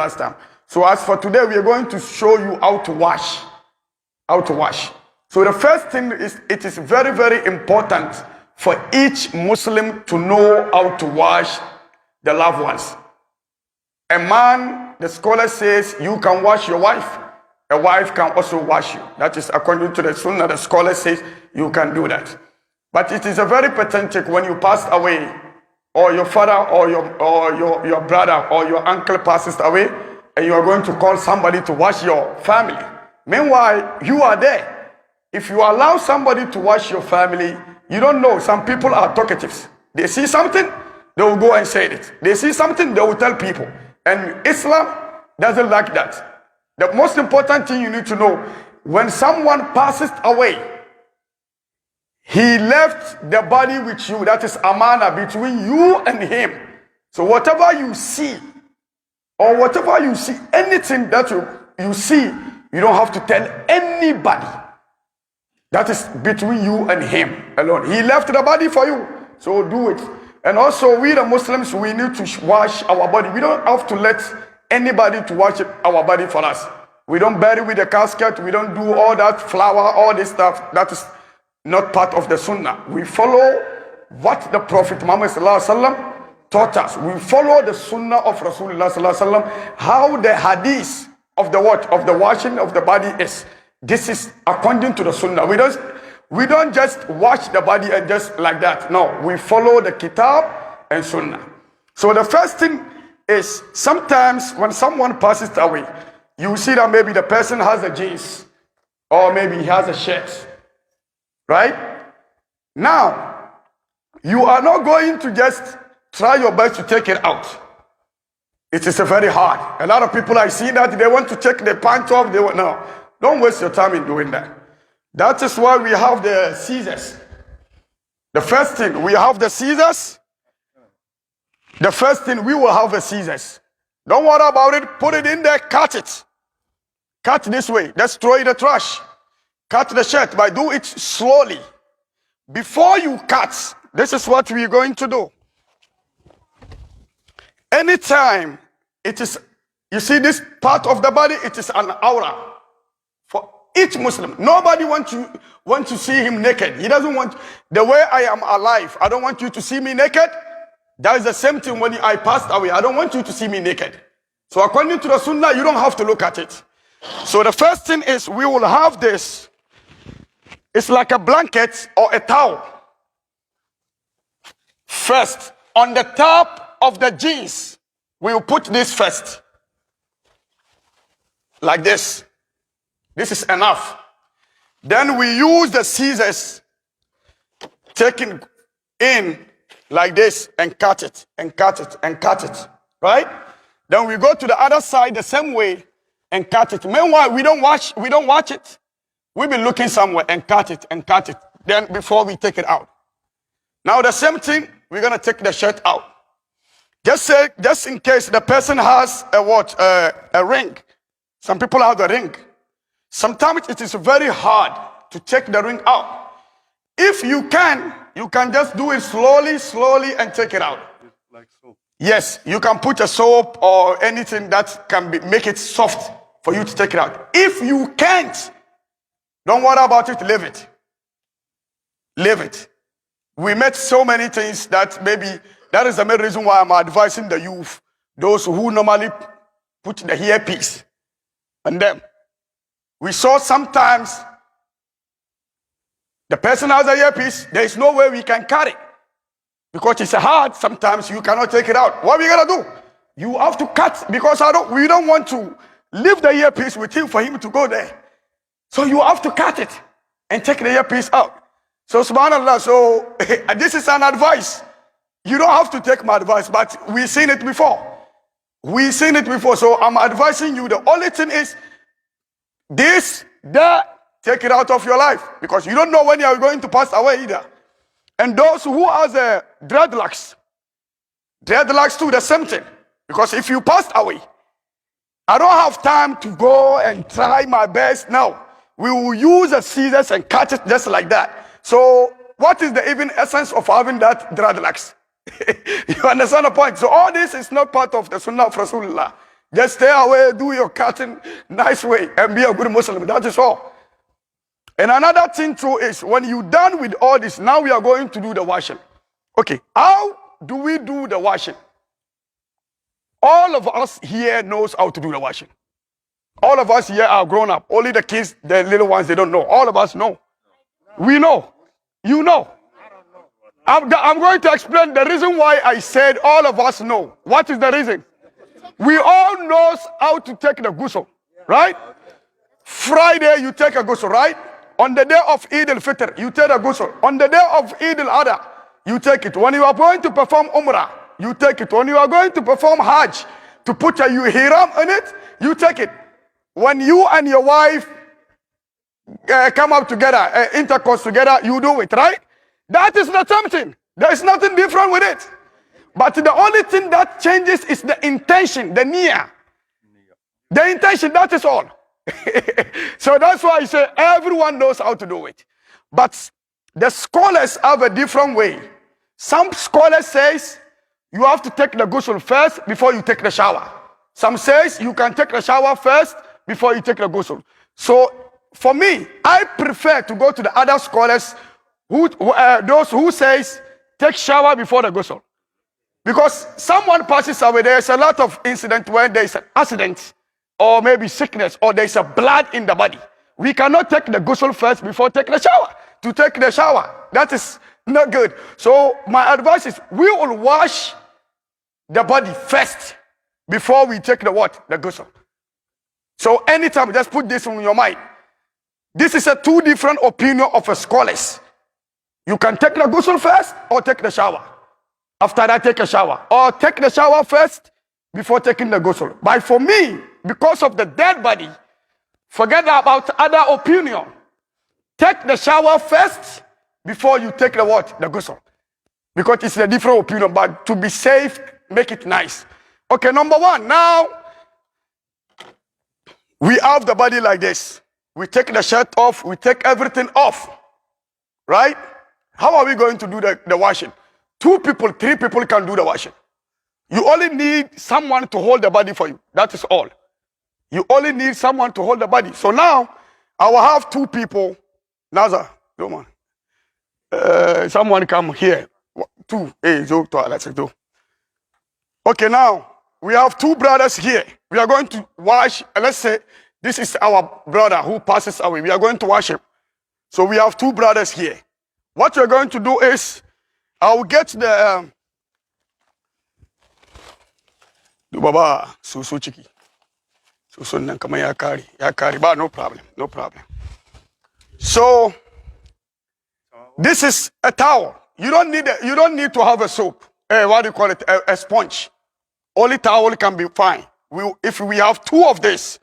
last time. So as for today, we are going to show you how to wash. How to wash. So the first thing is, it is very, very important for each Muslim to know how to wash the loved ones. A man, the scholar says, you can wash your wife. A wife can also wash you. That is according to the Sunnah. The scholar says you can do that. But it is a very pathetic when you pass away, or your father or your brother or your uncle passes away, and you are going to call somebody to wash your family. Meanwhile, you are there. If you allow somebody to wash your family, you don't know. Some people are talkatives. They see something, they will go and say it. They see something, they will tell people. And Islam doesn't like that. The most important thing you need to know, when someone passes away, he left the body with you. That is amana between you and him. So whatever you see, or whatever you see, anything that you see, you don't have to tell anybody. That is between you and him alone. He left the body for you, so do it. And also, we the Muslims, we need to wash our body. We don't have to let anybody to wash our body for us. We don't bury with the casket. We don't do all that flour, all this stuff. That is not part of the Sunnah. We follow what the Prophet Muhammad taught us. We follow the Sunnah of Rasulullah, how the hadith of the what? Of the washing of the body is. This is according to the Sunnah. We don't just wash the body and just like that. No, we follow the Kitab and Sunnah. So the first thing is, sometimes when someone passes away, you see that maybe the person has a jeans, or maybe he has a shirt, right? Now, you are not going to just try your best to take it out. It is very hard. A lot of people, I see that they want to take the pants off. No, don't waste your time in doing that. That is why we have the scissors. The first thing, we have the scissors. The first thing, we will have the scissors. Don't worry about it. Put it in there, cut it. Cut this way. Let's throw it in the trash. Cut the shirt, but do it slowly. Before you cut, this is what we're going to do. Anytime it is, you see this part of the body, it is an aura. For each Muslim. Nobody wants to see him naked. He doesn't want, the way I am alive, I don't want you to see me naked. That is the same thing when I passed away. I don't want you to see me naked. So according to the Sunnah, you don't have to look at it. So the first thing is, we will have this. It's like a blanket or a towel. First, on the top of the jeans, we will put this first. Like this. This is enough. Then we use the scissors, taking in like this, and cut it, and cut it, and cut it. Right? Then we go to the other side the same way and cut it. Meanwhile, we don't watch it. We've been looking somewhere and cut it and cut it. Then before we take it out. Now the same thing, we're gonna take the shirt out. Just in case the person has a ring. Some people have the ring. Sometimes it is very hard to take the ring out. If you can just do it slowly and take it out. Like soap. Yes, you can put a soap or anything that can make it soft for you to take it out. If you can't, don't worry about it, leave it. Leave it. We met so many things that maybe that is the main reason why I'm advising the youth, those who normally put the earpiece on them. We saw sometimes the person has a earpiece, there is no way we can carry. Because it's hard, sometimes you cannot take it out. What are we gonna do? You have to cut, because we don't want to leave the earpiece with him for him to go there. So you have to cut it and take the earpiece out. So subhanAllah, so this is an advice. You don't have to take my advice, but we've seen it before. We've seen it before, so I'm advising you. The only thing is that, take it out of your life, because you don't know when you are going to pass away either. And those who have the dreadlocks too, the same thing. Because if you pass away, I don't have time to go and try my best. Now, we will use the scissors and cut it just like that. So, what is the even essence of having that dreadlocks? You understand the point? So all this is not part of the Sunnah of Rasulullah. Just stay away, do your cutting nice way, and be a good Muslim. That is all. And another thing too is when you're done with all this, now we are going to do the washing. Okay, how do we do the washing? All of us here knows how to do the washing. All of us here are grown up. Only the kids, the little ones, they don't know. All of us know. We know. You know. I'm going to explain the reason why I said all of us know. What is the reason? We all knows how to take the ghusl, right? Friday you take a ghusl, right? On the day of Eid al-Fitr, you take a ghusl. On the day of Eid al-Adha, you take it. When you are going to perform Umrah, you take it. When you are going to perform Hajj, to put a ihram in it, you take it. When you and your wife come up together, intercourse together, you do it, right? That is the same thing. There is nothing different with it. But the only thing that changes is the intention, the niyyah. The intention, that is all. So that's why I say everyone knows how to do it. But the scholars have a different way. Some scholars says you have to take the ghusl first before you take the shower. Some says you can take the shower first before you take the ghusl. So for me, I prefer to go to the other scholars, those who says take shower before the ghusl. Because someone passes away, there's a lot of incident where there's an accident or maybe sickness or there's a blood in the body. We cannot take the ghusl first before taking the shower. To take the shower, that is not good. So my advice is we will wash the body first before we take the what? The ghusl. So anytime, just put this in your mind. This is a two different opinion of a scholars. You can take the ghusl first or take the shower. After that, take a shower. Or take the shower first before taking the ghusl. But for me, because of the dead body, forget about other opinion. Take the shower first before you take the what? The ghusl. Because it's a different opinion. But to be safe, make it nice. Okay, number one. Now, we have the body like this. We take the shirt off. We take everything off. Right? How are we going to do the washing? 2 people, 3 people can do the washing. You only need someone to hold the body for you. That is all. You only need someone to hold the body. So now, I will have 2 people. Naza, come on. Someone come here. 2. Hey, let's do. Okay, now, we have 2 brothers here. We are going to wash. Let's say, this is our brother who passes away. We are going to wash him. So we have 2 brothers here. What we're going to do is, I will get the Baba Susu Chiki. Susu Nankama Yakari, but no problem. So this is a towel. You don't need to have a soap. What do you call it? A sponge. Only towel can be fine. If we have 2 of this,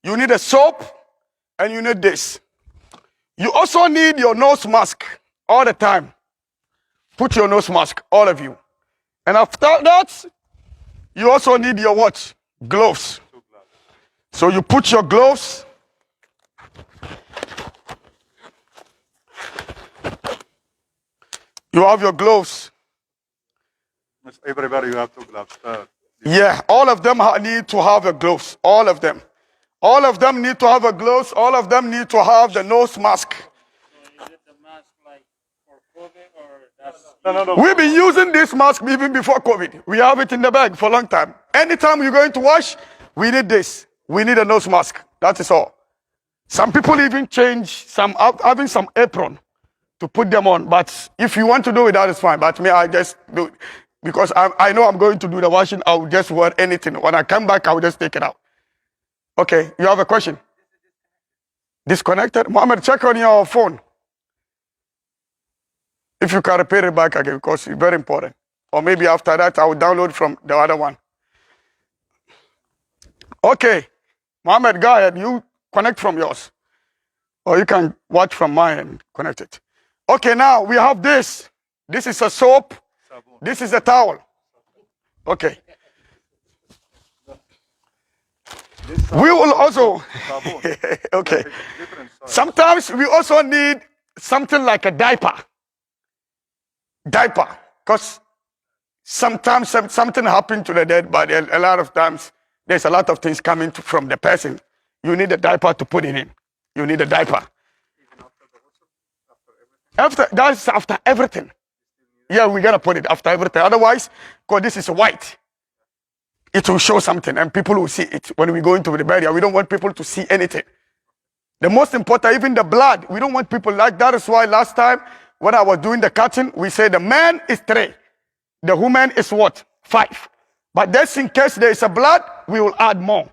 you need a soap and you need this. You also need your nose mask all the time. Put your nose mask, all of you. And after that, you also need your what? Gloves. So you put your gloves. You have your gloves. Everybody, you have 2 gloves. Yeah, all of them need to have a gloves. All of them. All of them need to have a gloves. All of them need to have the nose mask. So is it the mask like for COVID or that's... No. We've been using this mask even before COVID. We have it in the bag for a long time. Anytime you're going to wash, we need this. We need a nose mask. That is all. Some people even change having some apron to put them on. But if you want to do it, that is fine. But me, I just do it. Because I know I'm going to do the washing. I'll just wear anything. When I come back, I'll just take it out. Okay, you have a question? Disconnected? Mohammed, check on your phone. If you can repair it back again, because it's very important. Or maybe after that, I will download from the other one. Okay, Mohammed, go ahead. You connect from yours. Or you can watch from mine and connect it. Okay, now we have this. This is a soap. This is a towel. Okay. We will also, okay. Sometimes we also need something like a diaper. Because sometimes something happened to the dead body. A lot of times there's a lot of things coming from the person. You need a diaper to put it in. You need a diaper. That's after everything. Yeah, we gotta put it after everything. Otherwise, because this is white, it will show something and people will see it when we go into the burial. We don't want people to see anything. The most important, even the blood, we don't want people like that. Is why last time when I was doing the cutting, we said the man is 3, the woman is what? 5. But just in case there is a blood, we will add more.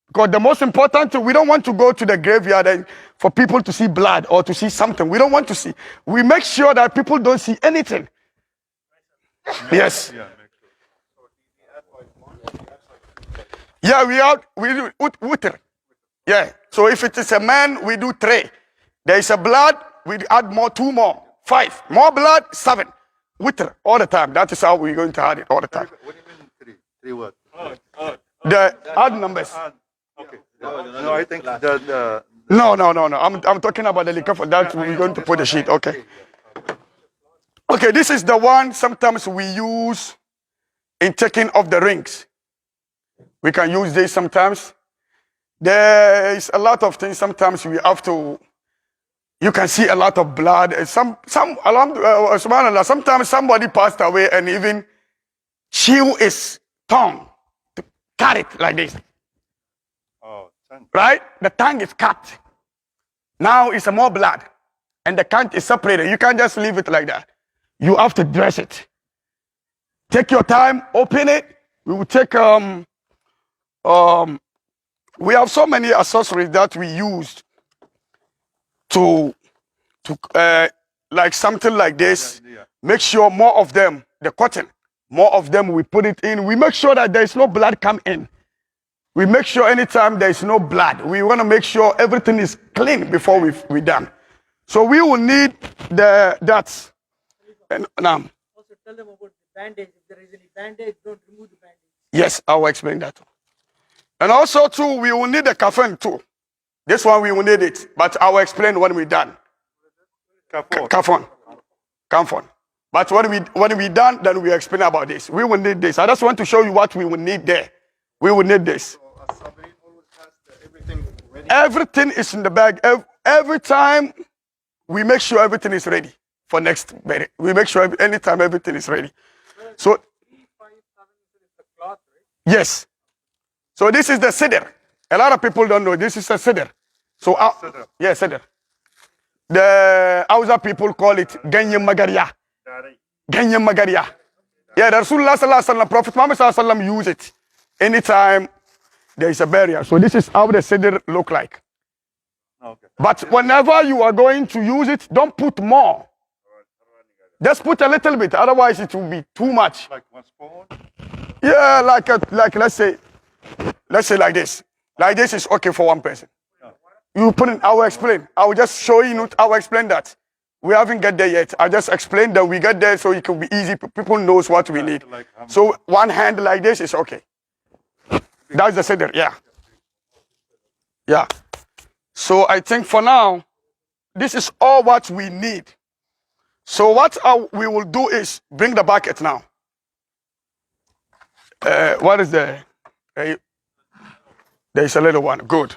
Because the most important thing, we don't want to go to the graveyard and for people to see blood or to see something. We don't want to see. We make sure that people don't see anything. Yes. Yeah, we do water. Yeah. So if it is a man, we do 3. There is a blood, we add more, 2 more, 5. More blood, 7. Water all the time. That is how we're going to add it all the time. What do you mean 3? 3 what? The odd numbers. Okay. No, I think the No. I'm talking about the liquor for that. We're going to put the sheet. Okay. Okay, this is the one sometimes we use in taking off the rings. We can use this sometimes. There is a lot of things. Sometimes we have to. You can see a lot of blood. Subhanallah, sometimes somebody passed away and even chew his tongue to cut it like this. oh, tongue. Right? The tongue is cut. Now it's more blood. And the tongue is separated. You can't just leave it like that. You have to dress it. Take your time, open it. We will take we have so many accessories that we use to like something like this. Yeah. Make sure more of them, the cotton, more of them we put it in. We make sure that there is no blood come in. We make sure anytime there is no blood, we want to make sure everything is clean before we done. So we will need that. And now, Also tell them about the bandage. If there is any bandage, don't remove the bandage. yes, I will explain that. And also too, we will need the kafan too. This one we will need it, but I will explain when we're done. Kafan. But when we done, then we explain about this. We will need this. I just want to show you what we will need there. We will need this. Everything is in the bag. Every time we make sure everything is ready for next burial. We make sure anytime everything is ready. So 3, 5, 7 is the cloth, right? yes. So this is the cedar. A lot of people don't know this is a cedar. So Cedar. yeah, cedar. The Hausa people call it ganye magaria. Ganye magaria. Yeah, the Rasulullah sallallahu alaihi wasallam, Prophet Muhammad sallallahu alaihi wasallam use it anytime there is a burial. So this is how the cedar look like. Okay. But whenever you are going to use it, don't put more. Just put a little bit, otherwise it will be too much. Like 1 spoon? Yeah, like let's say like this. Like this is okay for one person. You put it, I will explain. I will just show you, I will explain that. We haven't get there yet. I just explained that we get there so it can be easy. People knows what we need. Like So one hand like this is okay. That's the cedar, yeah. Yeah. So I think for now, this is all what we need. So what we will do is bring the bucket now. What is there? There is a little one. Good.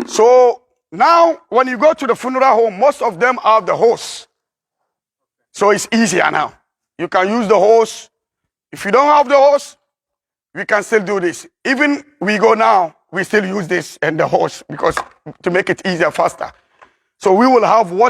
So now, when you go to the funeral home, most of them have the hose. So it's easier now. You can use the hose. If you don't have the hose, we can still do this. Even we go now, we still use this and the hose because to make it easier, faster. So we will have water.